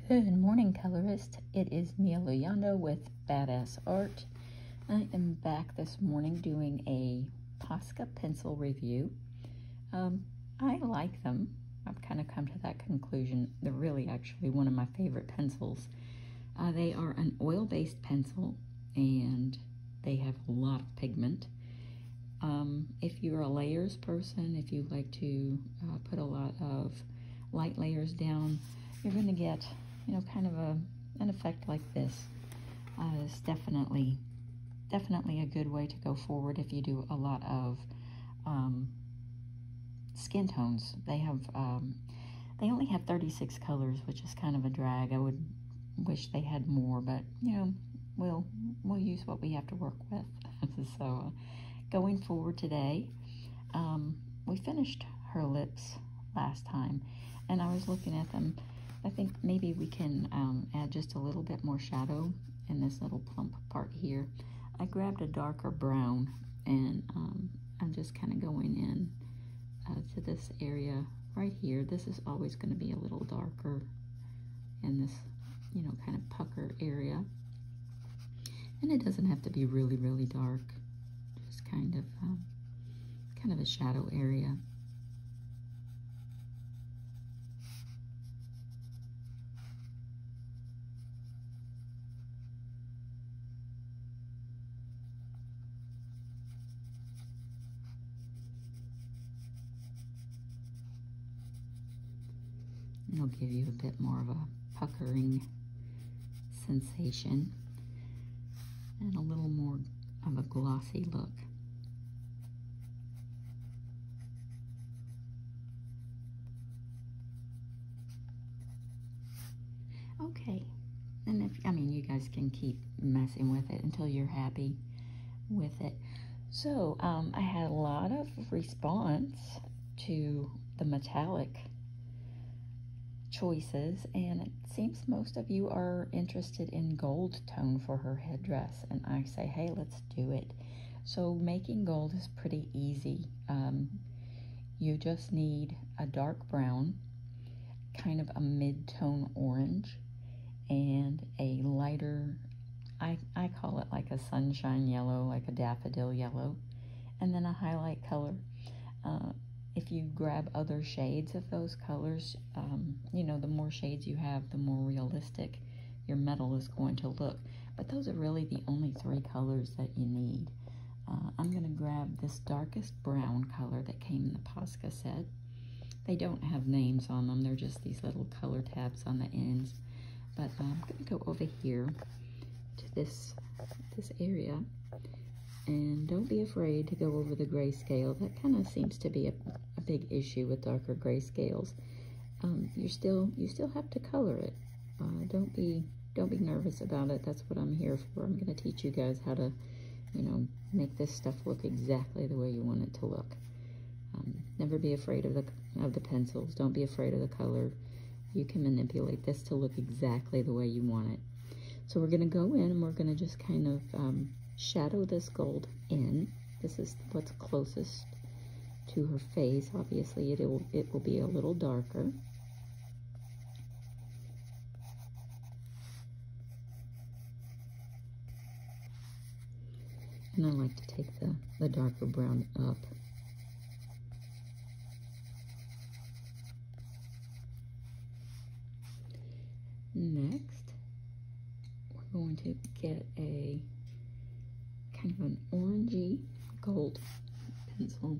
Good morning, colorist. It is Mia Luyando with Badass Art. I am back this morning doing a Posca pencil review. I like them. I've kind of come to that conclusion. They're really actually one of my favorite pencils. They are an oil-based pencil and they have a lot of pigment. If you're a layers person, if you like to put a lot of light layers down, you're going to get, kind of an effect like this. It's definitely a good way to go forward if you do a lot of skin tones. They have, they only have 36 colors, which is kind of a drag. I would wish they had more, but we'll use what we have to work with. So going forward today, we finished her lips last time, and I was looking at them. I think maybe we can add just a little bit more shadow in this little plump part here. I grabbed a darker brown, and I'm just kind of going in to this area right here. This is always going to be a little darker in this, kind of pucker area. And it doesn't have to be really, really dark. Just kind of a shadow area. It'll give you a bit more of a puckering sensation and a little more of a glossy look. Okay, and you guys can keep messing with it until you're happy with it. So, I had a lot of response to the metallic choices, and it seems most of you are interested in gold tone for her headdress, and I say, hey, let's do it. So making gold is pretty easy. You just need a dark brown, kind of a mid-tone orange, and a lighter, I call it like a sunshine yellow, like a daffodil yellow, and then a highlight color. If you grab other shades of those colors, the more shades you have, the more realistic your metal is going to look. But those are really the only 3 colors that you need. I'm going to grab this darkest brown color that came in the Posca set. They don't have names on them. They're just these little color tabs on the ends. But I'm going to go over here to this area. And don't be afraid to go over the grayscale. That kind of seems to be a big issue with darker grayscales. You still have to color it. Don't be nervous about it. That's what I'm here for. I'm going to teach you guys how to, make this stuff look exactly the way you want it to look. Never be afraid of the pencils. Don't be afraid of the color. You can manipulate this to look exactly the way you want it. So we're going to go in and we're going to just kind of shadow this gold in. This is what's closest to her face. Obviously it will be a little darker. And I like to take the darker brown up. Next, we're going to get a kind of an orangey gold pencil.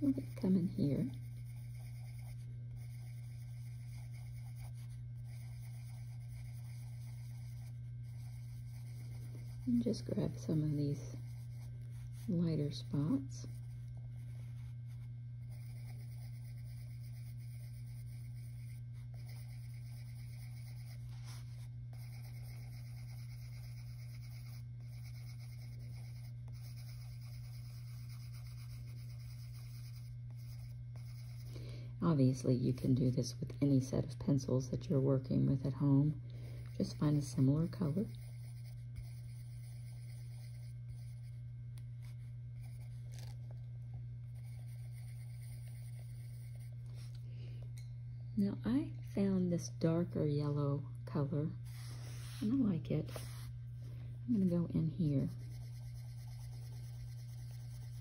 We're going to come in here. And just grab some of these lighter spots. Obviously, you can do this with any set of pencils that you're working with at home. Just find a similar color. Now I found this darker yellow color and I like it. I'm going to go in here.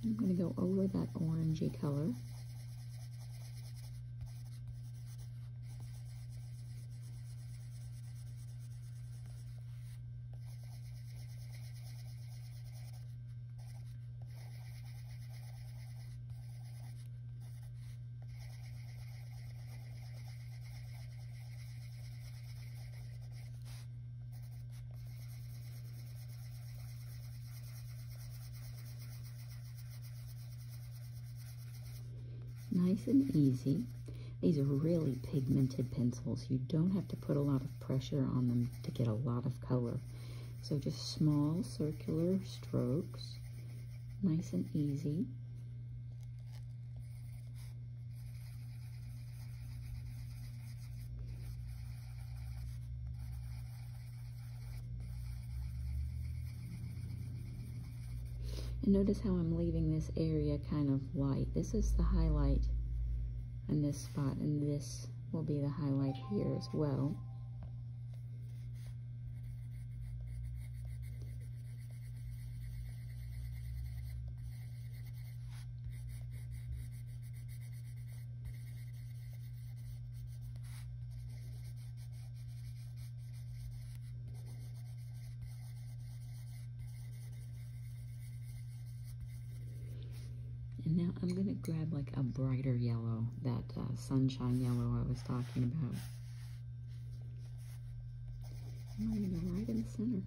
I'm going to go over that orangey color. Nice and easy. These are really pigmented pencils. You don't have to put a lot of pressure on them to get a lot of color. So just small circular strokes, nice and easy. And notice how I'm leaving this area kind of light. This is the highlight in this spot, and this will be the highlight here as well. And now I'm going to grab like a brighter yellow, that sunshine yellow I was talking about. I'm going to go right in the center.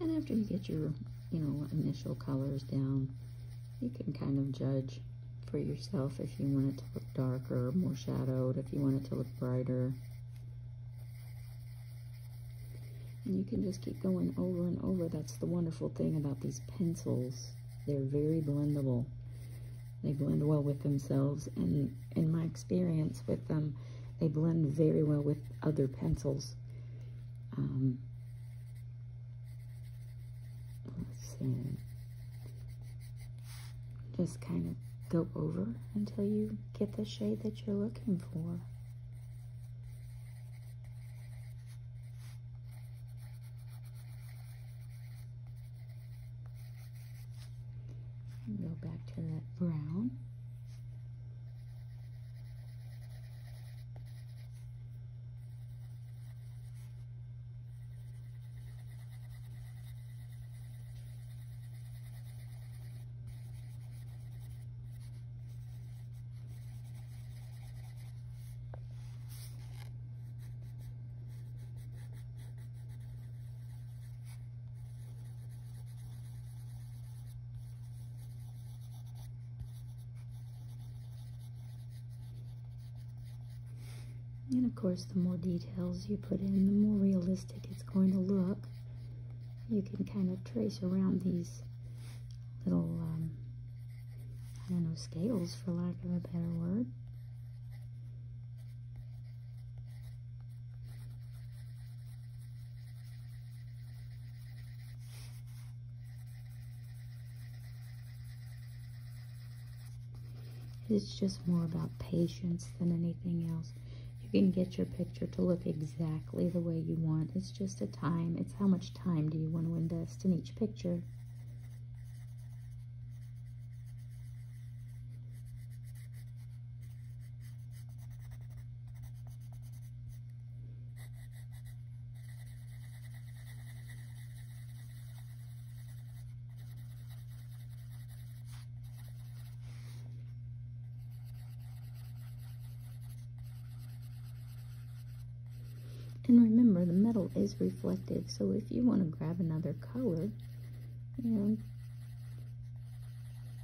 And after you get your, initial colors down, you can kind of judge for yourself if you want it to look darker, more shadowed, if you want it to look brighter. And you can just keep going over and over. That's the wonderful thing about these pencils. They're very blendable. They blend well with themselves, and in my experience with them, they blend very well with other pencils. Let's see. Just kind of go over until you get the shade that you're looking for. And go back to that brown. And of course, the more details you put in, the more realistic it's going to look. You can kind of trace around these little, scales, for lack of a better word. It's just more about patience than anything else. You can get your picture to look exactly the way you want. It's just a time. It's how much time do you want to invest in each picture. shadow is reflective, so if you want to grab another color, you know,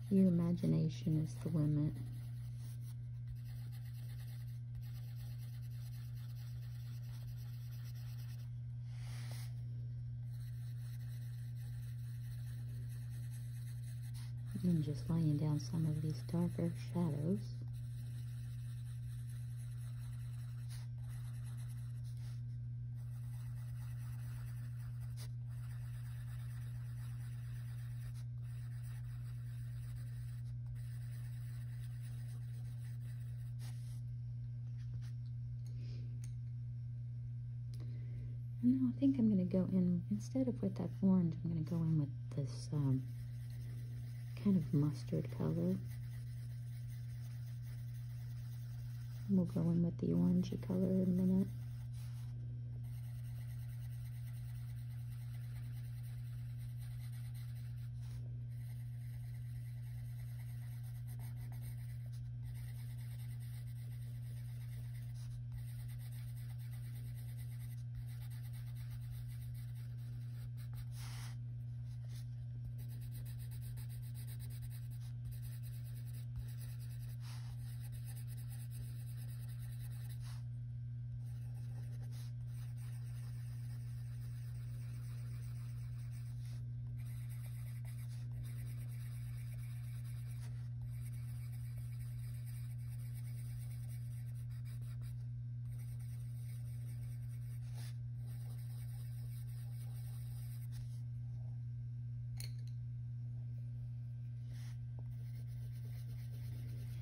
your imagination is the limit. And just laying down some of these darker shadows. No, I think I'm going to go in, instead of with that orange, I'm going to go in with this kind of mustard color. And we'll go in with the orangey color in a minute.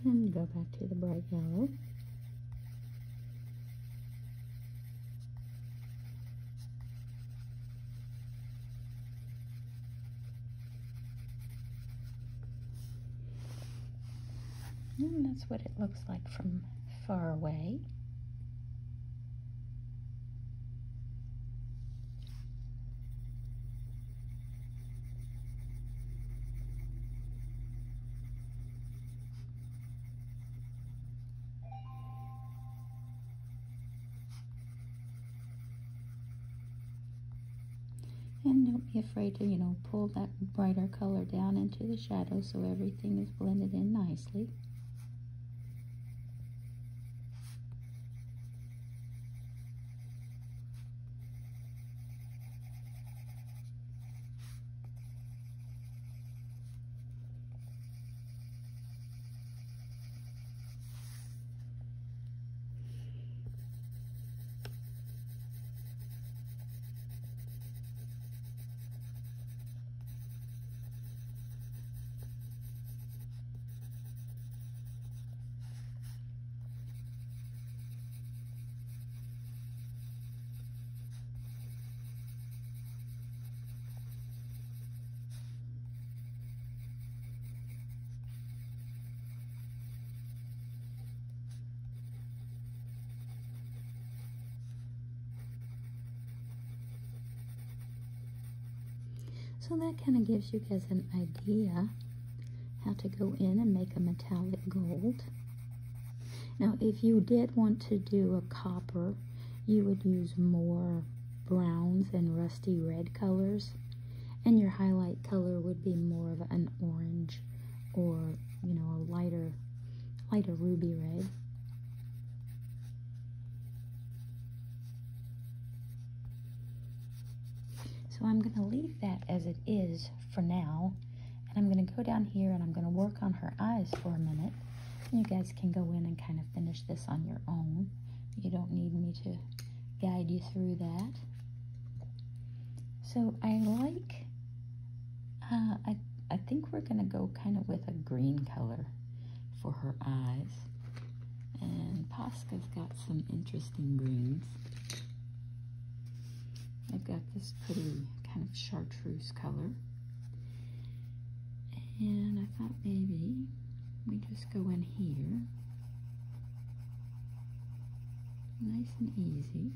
And go back to the bright yellow. And that's what it looks like from far away. And don't be afraid to, you know, pull that brighter color down into the shadow so everything is blended in nicely. So that kind of gives you guys an idea how to go in and make a metallic gold. Now, if you did want to do a copper, you would use more browns and rusty red colors, and your highlight color would be more of an orange or, you know, a lighter ruby red. So I'm going to leave that as it is for now, and I'm going to go down here and I'm going to work on her eyes for a minute. And you guys can go in and kind of finish this on your own. You don't need me to guide you through that. So I like, I think we're going to go kind of with a green color for her eyes. And Posca's got some interesting greens. I've got this pretty kind of chartreuse color. And I thought maybe we just go in here. Nice and easy.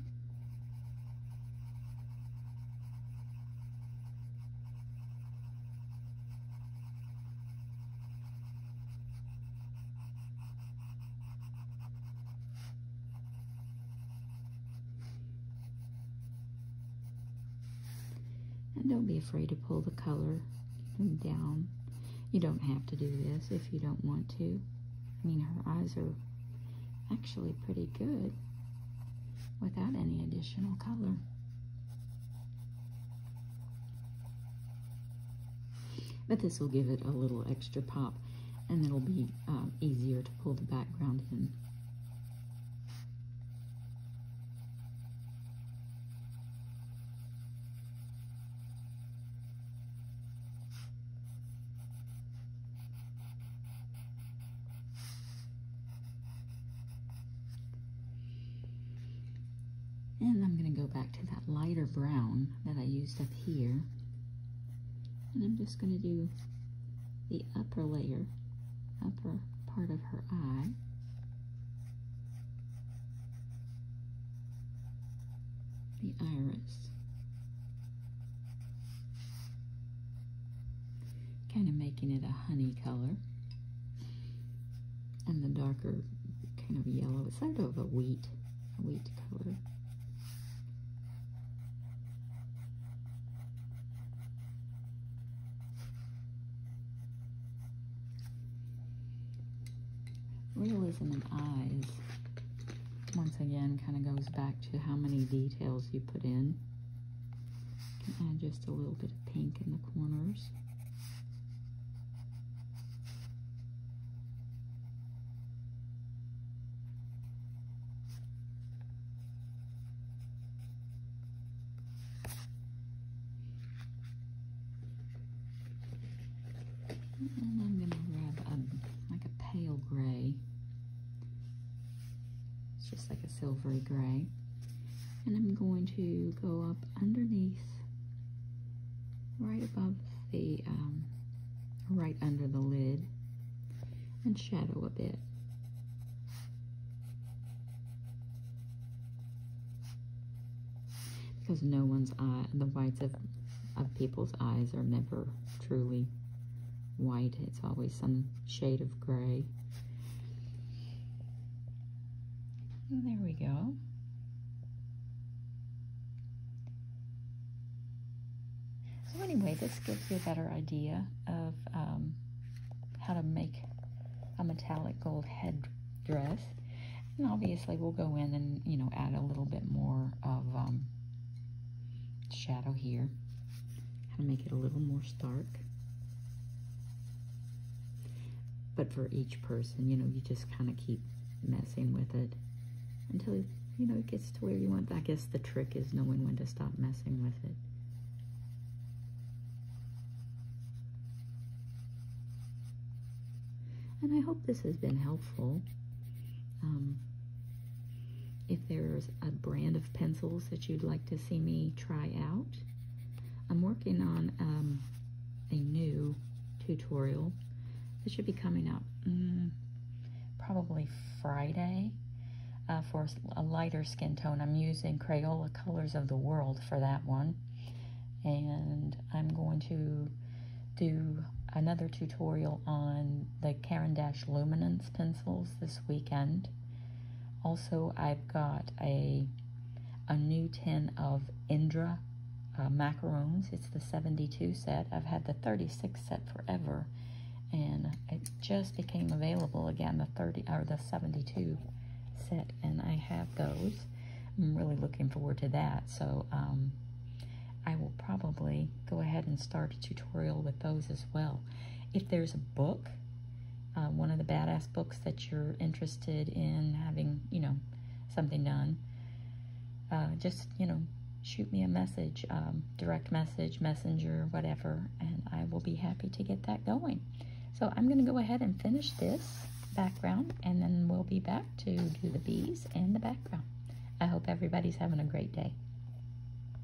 And don't be afraid to pull the color down. You don't have to do this if you don't want to. I mean, her eyes are actually pretty good without any additional color. But this will give it a little extra pop, and it'll be easier to pull the background in. And I'm going to go back to that lighter brown that I used up here. And I'm just going to do the upper layer, upper part of her eye. The iris. Kind of making it a honey color. And the darker kind of yellow, it's sort of a wheat color. Realism in eyes, once again, kind of goes back to how many details you put in. You can add just a little bit of pink in the corners. And I'm going to grab like a pale gray. It's just like a silvery gray. And I'm going to go up underneath, right above the, right under the lid, and shadow a bit. Because no one's eye, the whites of people's eyes are never truly white. It's always some shade of gray. And there we go. So anyway, this gives you a better idea of how to make a metallic gold headdress. And obviously we'll go in and, you know, add a little bit more of shadow here. Kind of make it a little more stark. But for each person, you know, you just kind of keep messing with it until, you know, it gets to where you want. I guess the trick is knowing when to stop messing with it. And I hope this has been helpful. If there's a brand of pencils that you'd like to see me try out, I'm working on a new tutorial. It should be coming out probably Friday for a lighter skin tone. I'm using Crayola Colors of the World for that one. And I'm going to do another tutorial on the Caran d'Ache Luminance pencils this weekend. Also, I've got a new tin of Indra macarons. It's the 72 set. I've had the 36 set forever, and it just became available again, the 72 set, and I have those. I'm really looking forward to that. So I will probably go ahead and start a tutorial with those as well. If there's a book, one of the badass books that you're interested in having, you know, something done, just, you know, shoot me a message, direct message, messenger, whatever, and I will be happy to get that going. So I'm going to go ahead and finish this background, and then we'll be back to do the bees and the background. I hope everybody's having a great day.